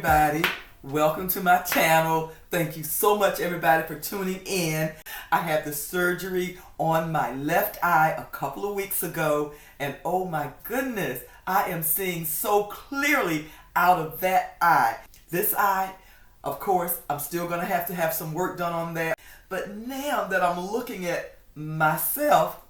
everybody. Welcome to my channel. Thank you so much everybody for tuning in. I had the surgery on my left eye a couple of weeks ago, and oh my goodness, I am seeing so clearly out of that eye. This eye, of course, I'm still going to have some work done on that. But now that I'm looking at myself,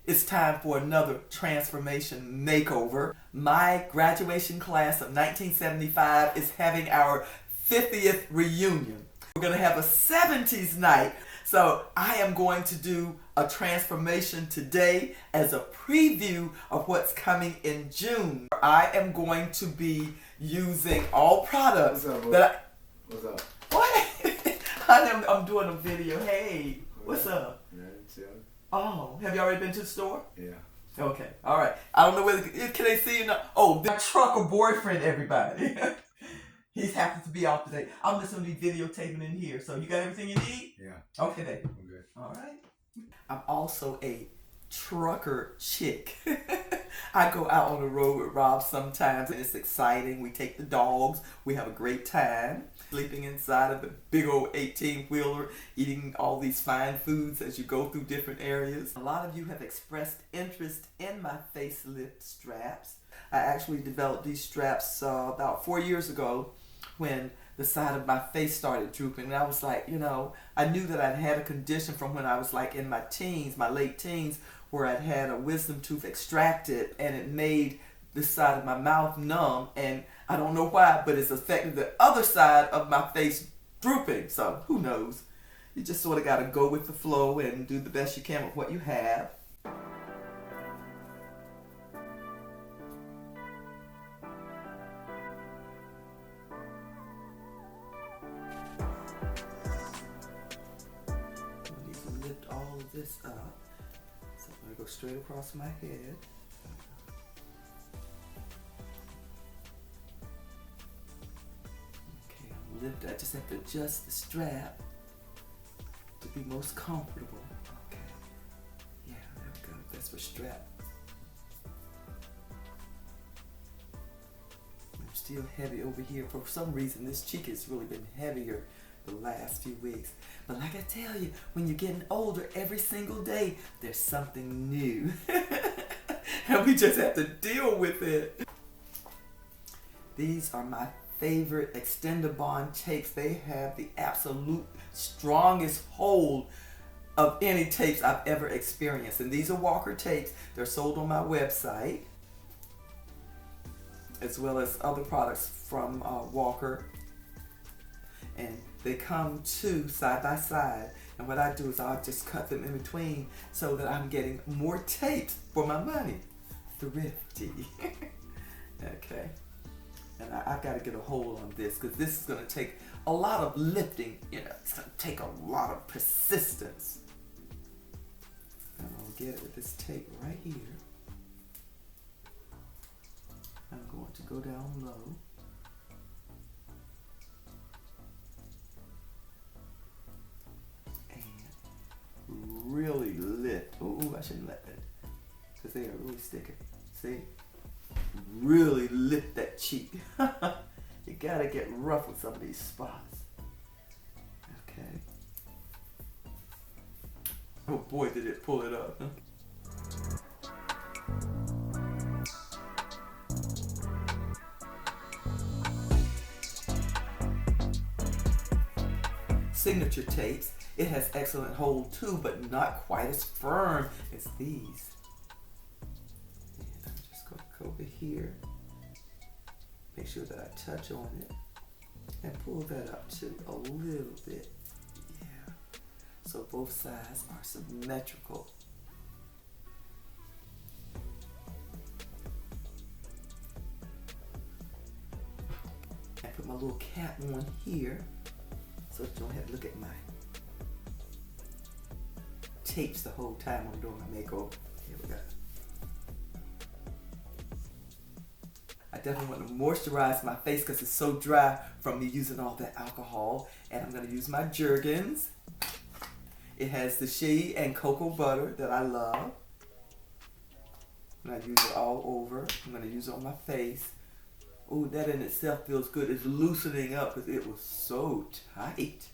it's time for another transformation makeover. My graduation class of 1975 is having our 50th reunion. We're going to have a 70s night. So I am going to do a transformation today as a preview of what's coming in June. I am going to be using all products that What's up? What? I'm doing a video. Hey, what's up? Yeah, chilling. Oh, have you already been to the store? Yeah. Okay, all right. I don't know whether can they see you now. Oh, the trucker boyfriend, everybody. He's happens to be out today. I'm just gonna be videotaping in here. So you got everything you need? Yeah. Okay, then. I'm good. All right. I'm also a trucker chick. I go out on the road with Rob sometimes, and it's exciting. We take the dogs. We have a great time. Sleeping inside of the big old 18-wheeler, eating all these fine foods as you go through different areas. A lot of you have expressed interest in my facelift straps. I actually developed these straps about 4 years ago when the side of my face started drooping. And I was like, I knew that I'd had a condition from when I was like in my teens, my late teens, where I'd had a wisdom tooth extracted and it made this side of my mouth numb, and I don't know why, but it's affected the other side of my face drooping. So who knows? You just sort of got to go with the flow and do the best you can with what you have. I need to lift all of this up. So I'm going to go straight across my head. I just have to adjust the strap to be most comfortable. Okay. Yeah, there we go. That's for strap. I'm still heavy over here. For some reason, this cheek has really been heavier the last few weeks. But like I tell you, when you're getting older, every single day, there's something new. And we just have to deal with it. These are my favorite Extend-A-Bond tapes. They have the absolute strongest hold of any tapes I've ever experienced. And these are Walker tapes. They're sold on my website, as well as other products from Walker. And they come two side by side. And what I do is I'll just cut them in between so that I'm getting more tapes for my money. Thrifty. Okay. And I got to get a hold on this because this is going to take a lot of lifting. It's going to take a lot of persistence. And I'll get it with this tape right here. I'm going to go down low. And really lift. Ooh, I shouldn't let that because they are really sticking. See? Really lift that cheek. You gotta get rough with some of these spots. Okay. Oh boy, did it pull it up. Signature tapes. It has excellent hold too, but not quite as firm as these. Over here, make sure that I touch on it and pull that up too a little bit. Yeah, so both sides are symmetrical. I put my little cap on here so you don't have to look at my tapes the whole time I'm doing my makeover. Here we go. I definitely want to moisturize my face because it's so dry from me using all that alcohol. And I'm going to use my Jergens. It has the shea and cocoa butter that I love. And I use it all over. I'm going to use it on my face. Oh, that in itself feels good. It's loosening up because it was so tight.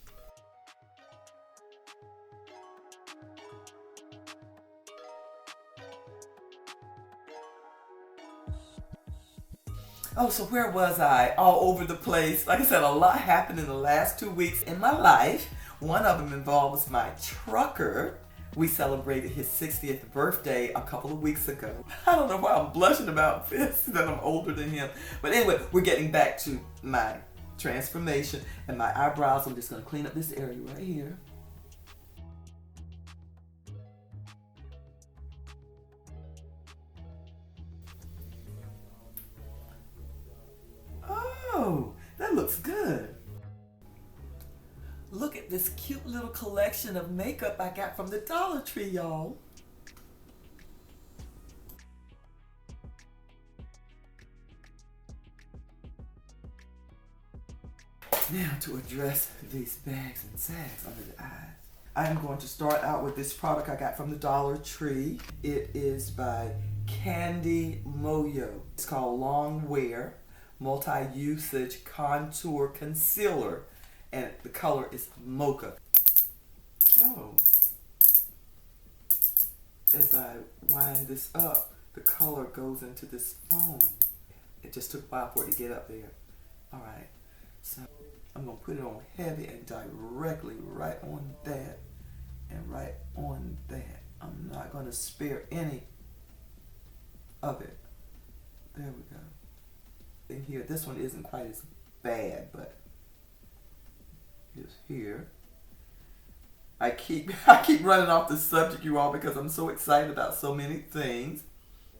Oh, so where was I? All over the place. Like I said, a lot happened in the last 2 weeks in my life. One of them involves my trucker. We celebrated his 60th birthday a couple of weeks ago. I don't know why I'm blushing about this, that I'm older than him. But anyway, we're getting back to my transformation and my eyebrows. I'm just going to clean up this area right here. Oh, that looks good. Look at this cute little collection of makeup I got from the Dollar Tree, y'all. Now to address these bags and sags under the eyes. I am going to start out with this product I got from the Dollar Tree. It is by Candy Moyo. It's called Long Wear Multi-Usage Contour Concealer. And the color is mocha. Oh. As I wind this up, the color goes into this foam. It just took a while for it to get up there. Alright, so I'm going to put it on heavy and directly right on that and right on that. I'm not going to spare any of it. There we go. In here, this one isn't quite as bad, but is here. I keep running off the subject, you all, because I'm so excited about so many things.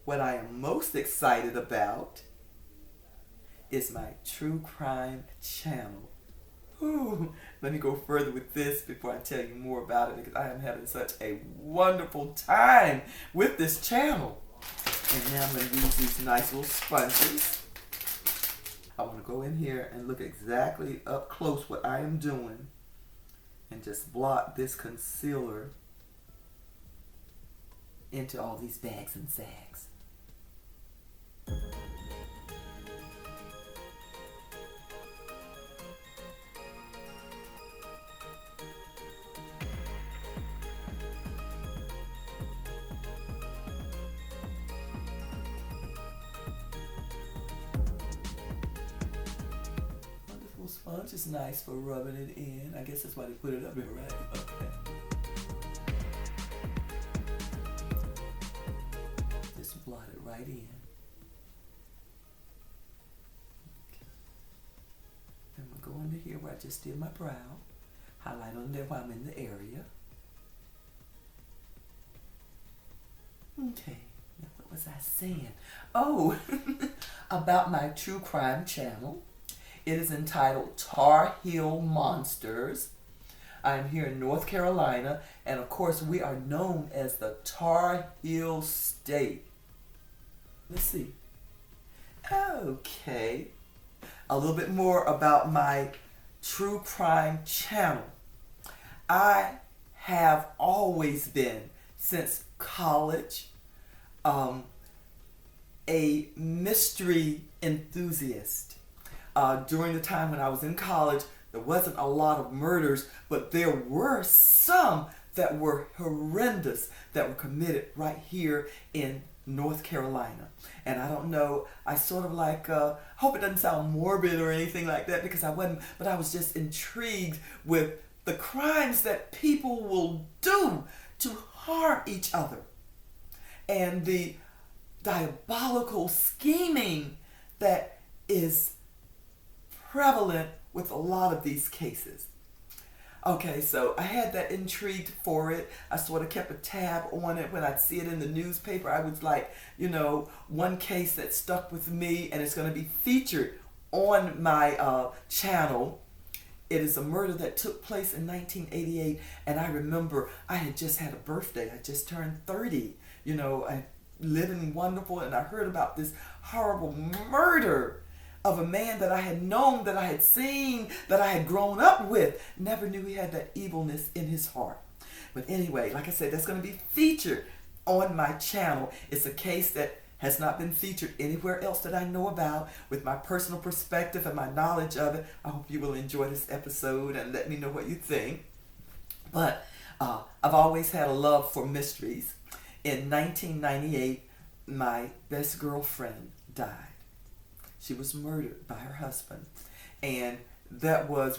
What I am most excited about is my true crime channel. Ooh, let me go further with this before I tell you more about it, because I am having such a wonderful time with this channel. And now I'm going to use these nice little sponges. I want to go in here and look exactly up close what I am doing and just blot this concealer into all these bags and sags. Sponge is nice for rubbing it in. I guess that's why they put it up here, right? Okay. Just blot it right in. Okay. I'm going to go under here where I just did my brow. Highlight on there while I'm in the area. Okay. Now what was I saying? Oh, about my true crime channel. It is entitled Tar Heel Monsters. I'm here in North Carolina, and of course we are known as the Tar Heel State. Let's see. Okay. A little bit more about my true crime channel. I have always been, since college, a mystery enthusiast. During the time when I was in college, there wasn't a lot of murders, but there were some that were horrendous that were committed right here in North Carolina. And I don't know, I sort of like, hope it doesn't sound morbid or anything like that, because I wasn't, but I was just intrigued with the crimes that people will do to harm each other. And the diabolical scheming that is prevalent with a lot of these cases. Okay, so I had that intrigue for it. I sort of kept a tab on it. When I'd see it in the newspaper, I was like, you know, one case that stuck with me, and it's going to be featured on my channel. It is a murder that took place in 1988, and I remember I had just had a birthday. I just turned 30. You know, I living wonderful, and I heard about this horrible murder of a man that I had known, that I had seen, that I had grown up with. Never knew he had that evilness in his heart. But anyway, like I said, that's going to be featured on my channel. It's a case that has not been featured anywhere else that I know about. With my personal perspective and my knowledge of it, I hope you will enjoy this episode and let me know what you think. But I've always had a love for mysteries. In 1998, my best girlfriend died. She was murdered by her husband. And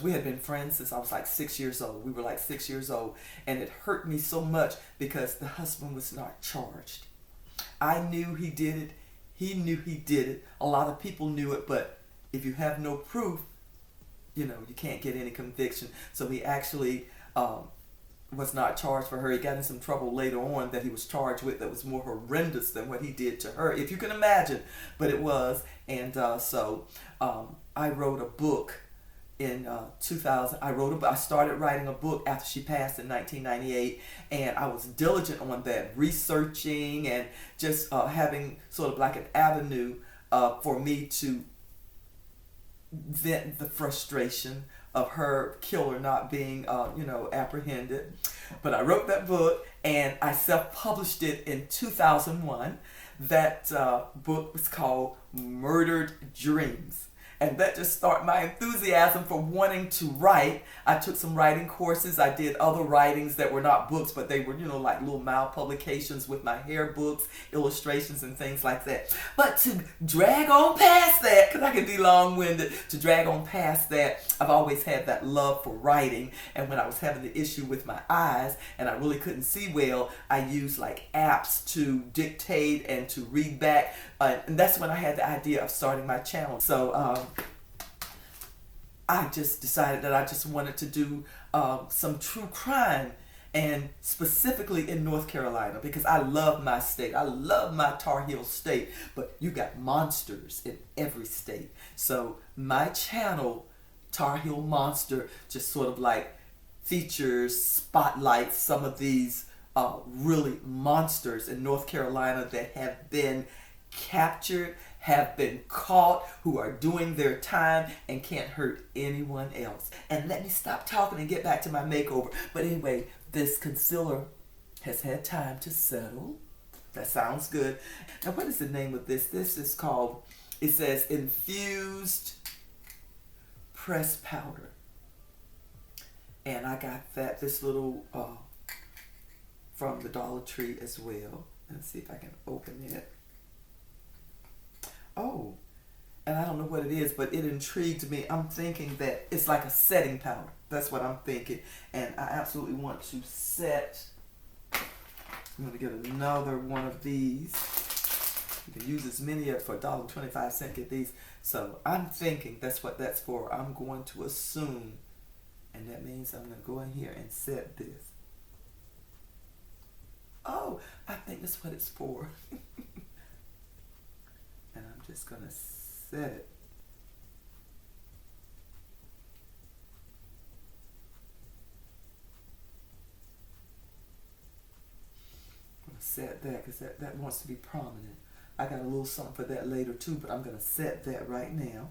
we had been friends since I was like 6 years old. We were like 6 years old. And it hurt me so much because the husband was not charged. I knew he did it. He knew he did it. A lot of people knew it, but if you have no proof, you can't get any conviction. So he actually was not charged for her. He got in some trouble later on that he was charged with that was more horrendous than what he did to her, if you can imagine. But it was. And so I wrote a book in 2000. I started writing a book after she passed in 1998, and I was diligent on that, researching and just having sort of like an avenue for me to vent the frustration of her killer not being, apprehended. But I wrote that book and I self-published it in 2001. That book was called Murdered Dreams. And that just started my enthusiasm for wanting to write. I took some writing courses. I did other writings that were not books, but they were, like little mild publications with my hair books, illustrations, and things like that. But to drag on past that, because I can be long-winded, to drag on past that, I've always had that love for writing. And when I was having the issue with my eyes and I really couldn't see well, I used like apps to dictate and to read back. And that's when I had the idea of starting my channel. So I just decided that I just wanted to do some true crime, and specifically in North Carolina, because I love my state. I love my Tar Heel state, but you got monsters in every state. So my channel, Tar Heel Monster, just sort of like features, spotlights some of these really monsters in North Carolina that have been captured, have been caught, who are doing their time and can't hurt anyone else. And let me stop talking and get back to my makeover. But anyway, this concealer has had time to settle. That sounds good. Now, what is the name of this? This is called, it says Infused Pressed Powder. And I got this little from the Dollar Tree as well. Let's see if I can open it. Oh, and I don't know what it is, but it intrigued me. I'm thinking that it's like a setting powder. That's what I'm thinking. And I absolutely want to set. I'm going to get another one of these. You can use as many of for $1.25. Get these. So I'm thinking that's what that's for. I'm going to assume. And that means I'm going to go in here and set this. Oh, I think that's what it's for. And I'm just going to set it. I'm going to set that because that wants to be prominent. I got a little something for that later too, but I'm going to set that right now.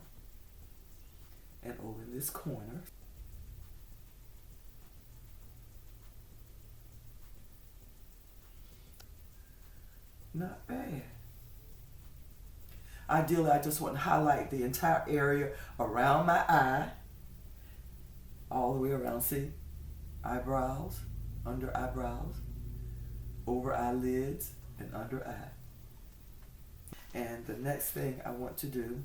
And over in this corner. Not bad. Ideally, I just want to highlight the entire area around my eye, all the way around. See, eyebrows, under eyebrows, over eyelids, and under eye. And the next thing I want to do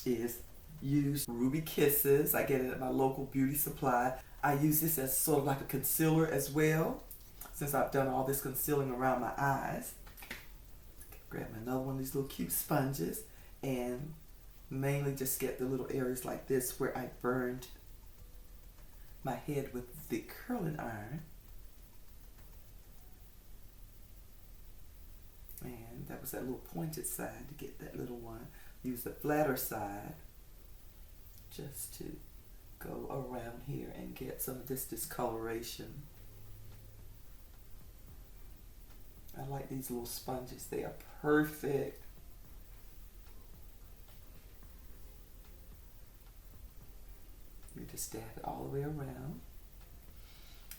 is use Ruby Kisses. I get it at my local beauty supply. I use this as sort of like a concealer as well, since I've done all this concealing around my eyes. Grab another one of these little cute sponges and mainly just get the little areas like this where I burned my head with the curling iron. And that was that little pointed side to get that little one. Use the flatter side just to go around here and get some of this discoloration. I like these little sponges. They are perfect. You just dab it all the way around.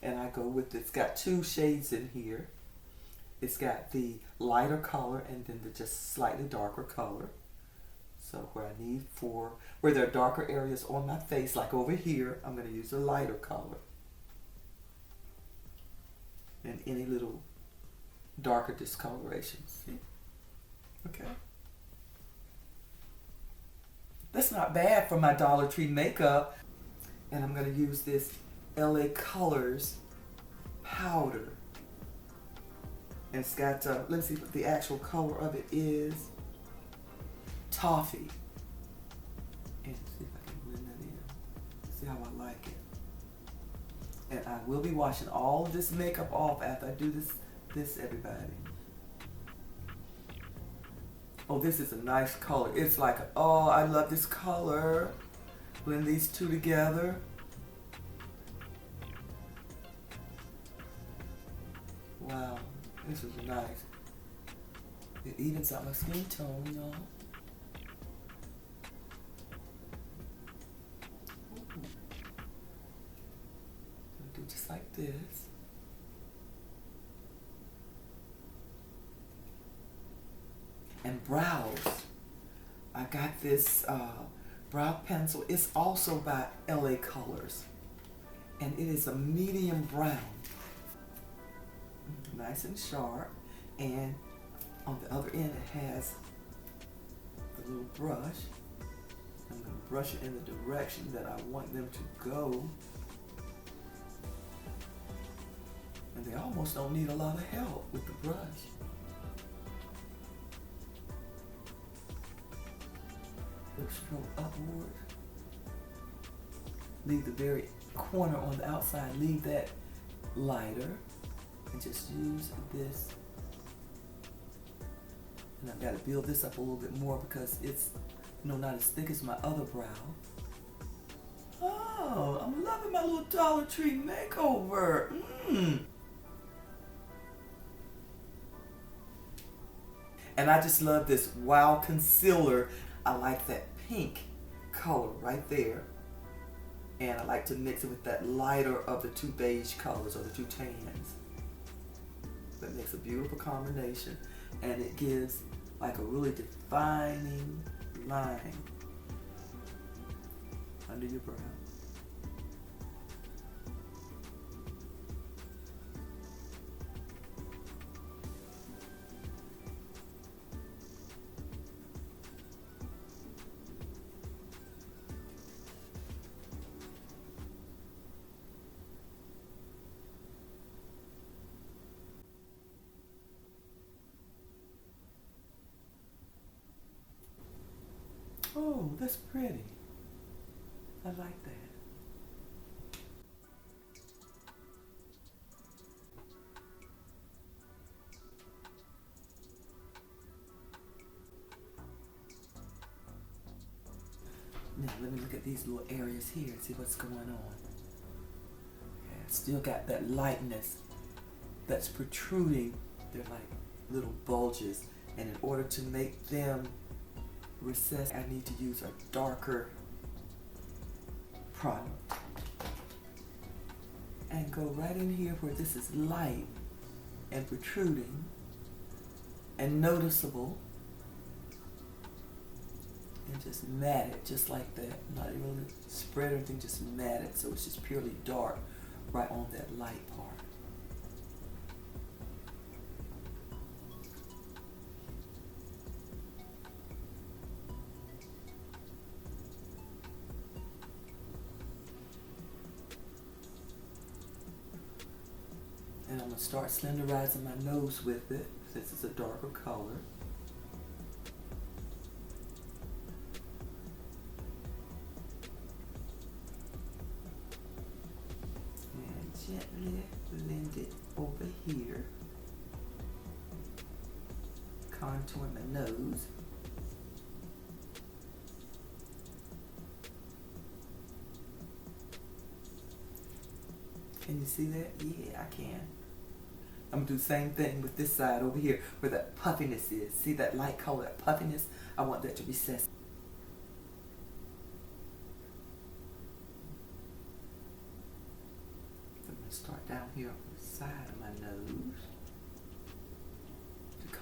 And I go with, it's got 2 shades in here. It's got the lighter color and then the just slightly darker color. So where there are darker areas on my face, like over here, I'm going to use a lighter color. And any little darker discolorations. See? Okay. That's not bad for my Dollar Tree makeup. And I'm going to use this LA Colors powder. And it's got, let's see what the actual color of it is. Toffee. And see if I can blend that in. See how I like it. And I will be washing all of this makeup off after I do this everybody. Oh, this is a nice color. It's like, oh, I love this color. Blend these two together. Wow, this is nice. It evens out my skin tone, y'all. Do just like this. And brows. I got this brow pencil. It's also by LA Colors. And it is a medium brown. Nice and sharp. And on the other end it has the little brush. I'm going to brush it in the direction that I want them to go. And they almost don't need a lot of help with the brush. Stroke upward. Leave the very corner on the outside, leave that lighter, and just use this. And I've got to build this up a little bit more because it's, not as thick as my other brow. Oh, I'm loving my little Dollar Tree makeover. And I just love this Wow Concealer. I like that pink color right there. And I like to mix it with that lighter of the two beige colors or the two tans. That makes a beautiful combination. And it gives like a really defining line under your brow. Oh, that's pretty. I like that. Now let me look at these little areas here and see what's going on. Yeah, it's still got that lightness that's protruding. They're like little bulges. And in order to make them recess, I need to use a darker product. And go right in here where this is light and protruding and noticeable. And just mat it just like that. Not even spread or anything, just mat it so it's just purely dark right on that light part. And I'm going to start slenderizing my nose with it since it's a darker color. And gently blend it over here. Contour my nose. Can you see that? Yeah, I can. I'm going to do the same thing with this side over here where that puffiness is. See that light color, that puffiness? I want that to recess. I'm going to start down here on the side of my nose.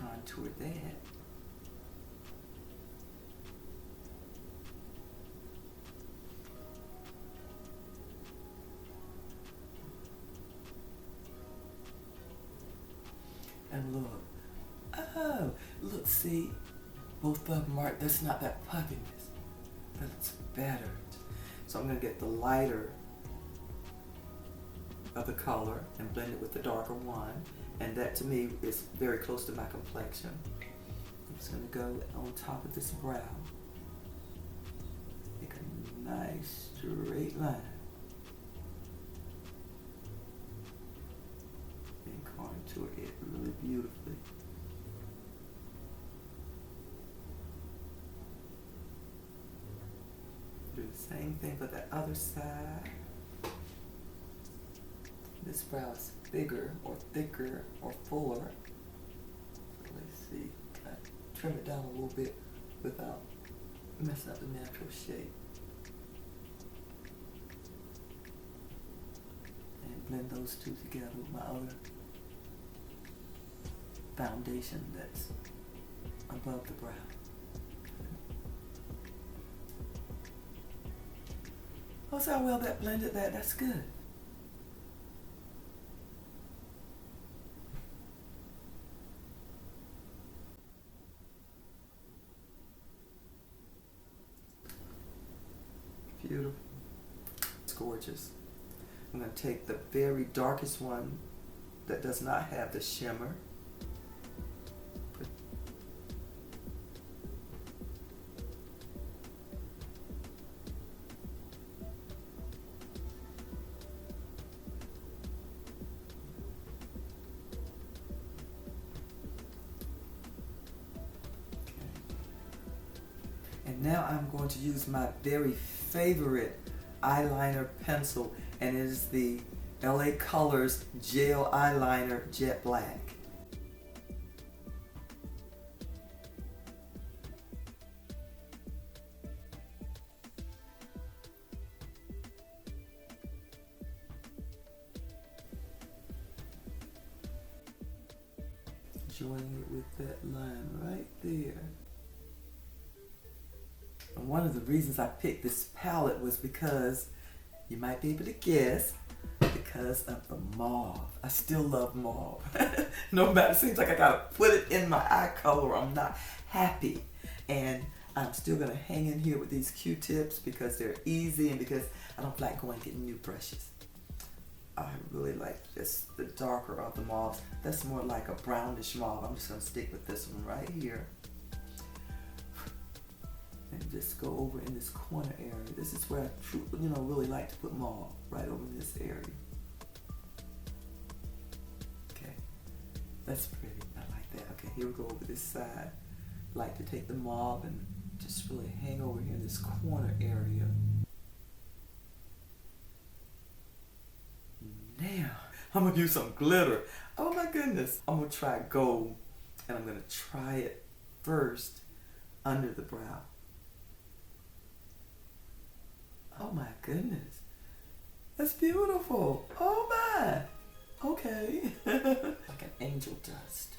contour that. And look, oh, look, see, both of them are, that's not that puffiness. That's better. So I'm gonna get the lighter of the color and blend it with the darker one. And that to me is very close to my complexion. I'm just gonna go on top of this brow. Make a nice straight line. And contour it really beautifully. Do the same thing for the other side. This brow is bigger or thicker or fuller. Let's see, I trim it down a little bit without messing up the natural shape. And blend those two together with my other foundation that's above the brow. Oh, see how well that blended that? That's good. Beautiful. It's gorgeous. I'm going to take the very darkest one that does not have the shimmer. And now I'm going to use my very favorite eyeliner pencil, and it is the LA Colors Gel Eyeliner Jet Black. Joining it with that line right there. And one of the reasons I picked this palette was because, you might be able to guess, because of the mauve. I still love mauve. No matter, it seems like I gotta put it in my eye color or I'm not happy. And I'm still gonna hang in here with these Q-tips because they're easy and because I don't like going and getting new brushes. I really like just the darker of the mauves. That's more like a brownish mauve. I'm just gonna stick with this one right here. And just go over in this corner area. This is where I really like to put mauve, right over in this area. Okay, that's pretty. I like that. Okay, here we go over this side. Like to take the mauve and just really hang over here in this corner area. Now, I'm gonna use some glitter. Oh my goodness. I'm gonna try gold, and I'm gonna try it first under the brow. Oh my goodness. That's beautiful. Oh my. Okay. Like an angel dust.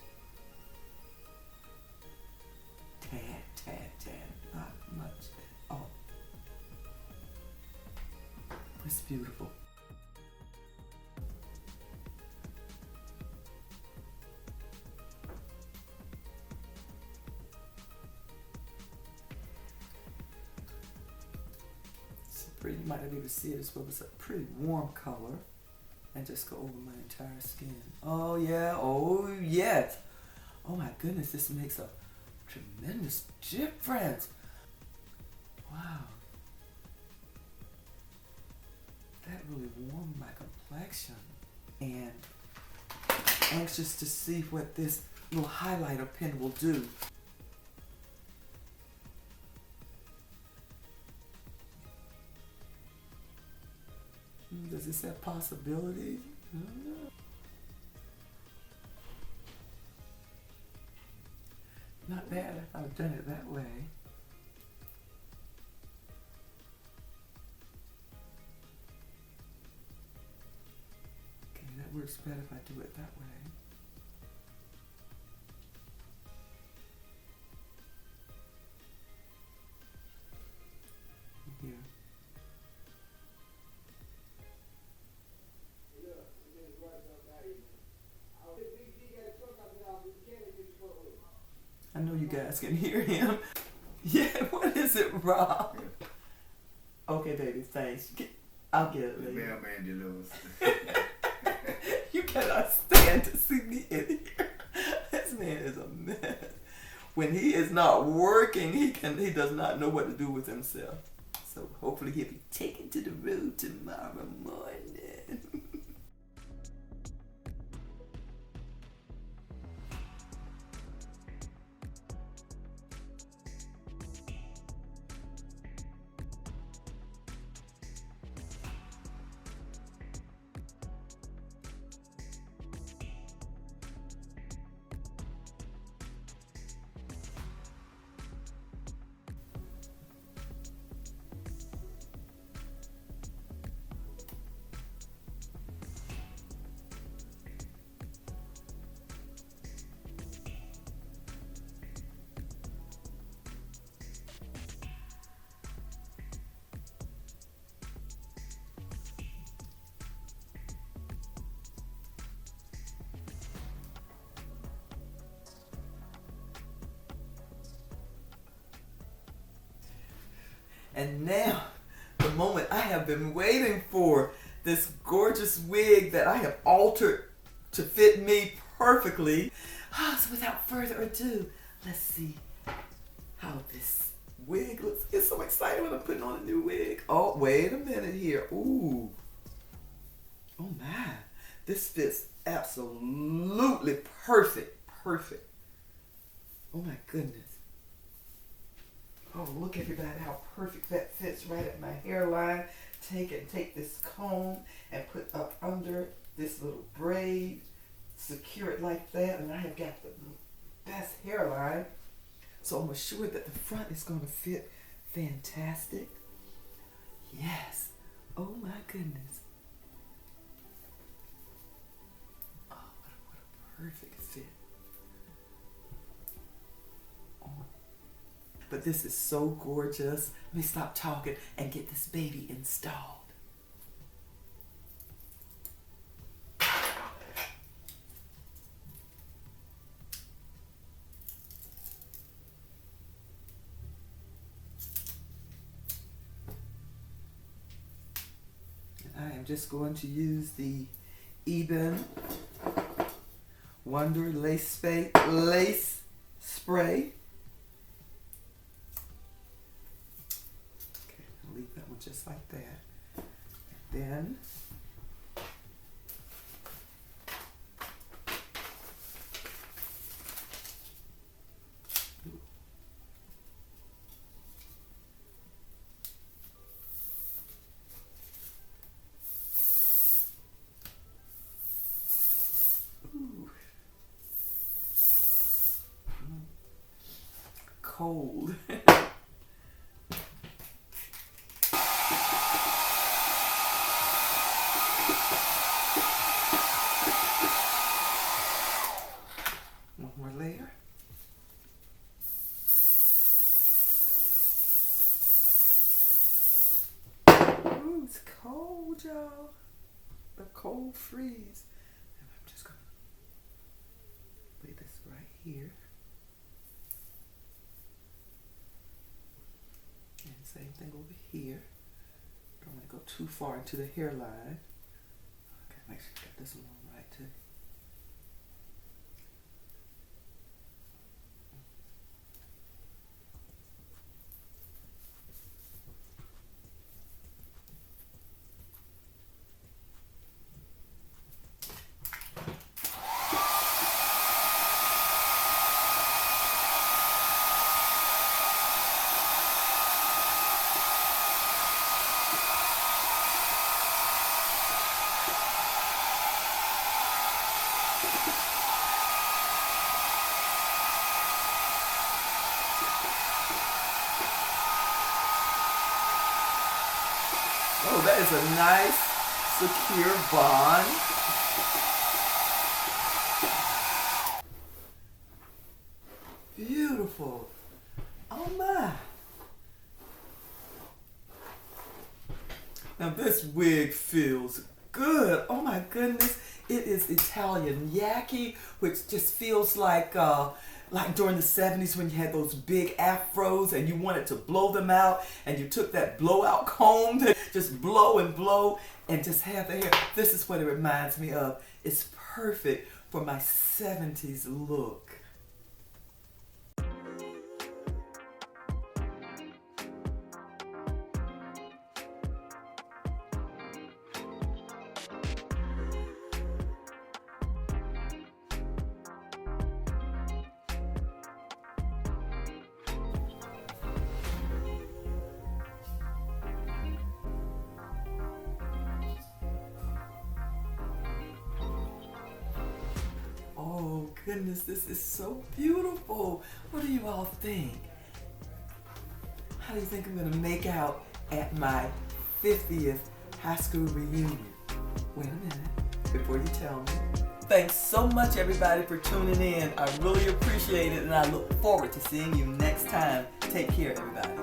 Tad, tad, tad. Not much at all. It's beautiful. You might not be able to see it as well, but it's a pretty warm color. And just go over my entire skin. Oh yeah, oh yes. Oh my goodness, this makes a tremendous difference. Wow. That really warmed my complexion. And anxious to see what this little highlighter pen will do. Does this have possibilities? I don't know. Not bad if I've done it that way. Okay, that works better if I do it that way. guys can hear him. Yeah, what is it, Rob? Okay, baby, thanks. I'll get it later. Mailman delivers. You cannot stand to see me in here. This man is a mess. When he is not working, he does not know what to do with himself. So hopefully he'll be taken to the road tomorrow morning. And now, the moment I have been waiting for, this gorgeous wig that I have altered to fit me perfectly. So without further ado, let's see how this wig looks. It's so exciting when I'm putting on a new wig. Oh, wait a minute here. Ooh. Oh my. This fits absolutely perfect. Perfect. Oh my goodness. Oh, look everybody how perfect that fits right at my hairline. Take this comb and put up under this little braid. Secure it like that, and I have got the best hairline. So I'm assured that the front is going to fit fantastic. Yes. Oh my goodness. Oh, what a perfect fit. Oh. But this is so gorgeous. Let me stop talking and get this baby installed. I am just going to use the Eben Wonder Lace Spray. Okay, I'll leave that one just like that. And then cold. One more layer. Ooh, it's cold, y'all. The cold freeze. And I'm just gonna lay this right here. And same thing over here. Don't want to go too far into the hairline. Okay, make sure you got this one on right too. Oh, that is a nice, secure bond. Beautiful. Oh my. Now this wig feels good. Oh my goodness. It is Italian yaki, which just feels like during the 70s when you had those big afros and you wanted to blow them out, and you took that blowout comb to just blow and blow and just have the hair. This is what it reminds me of. It's perfect for my 70s look. Oh goodness, this is so beautiful. What do you all think? How do you think I'm gonna make out at my 50th high school reunion? Wait a minute, before you tell me. Thanks so much everybody for tuning in. I really appreciate it, and I look forward to seeing you next time. Take care everybody.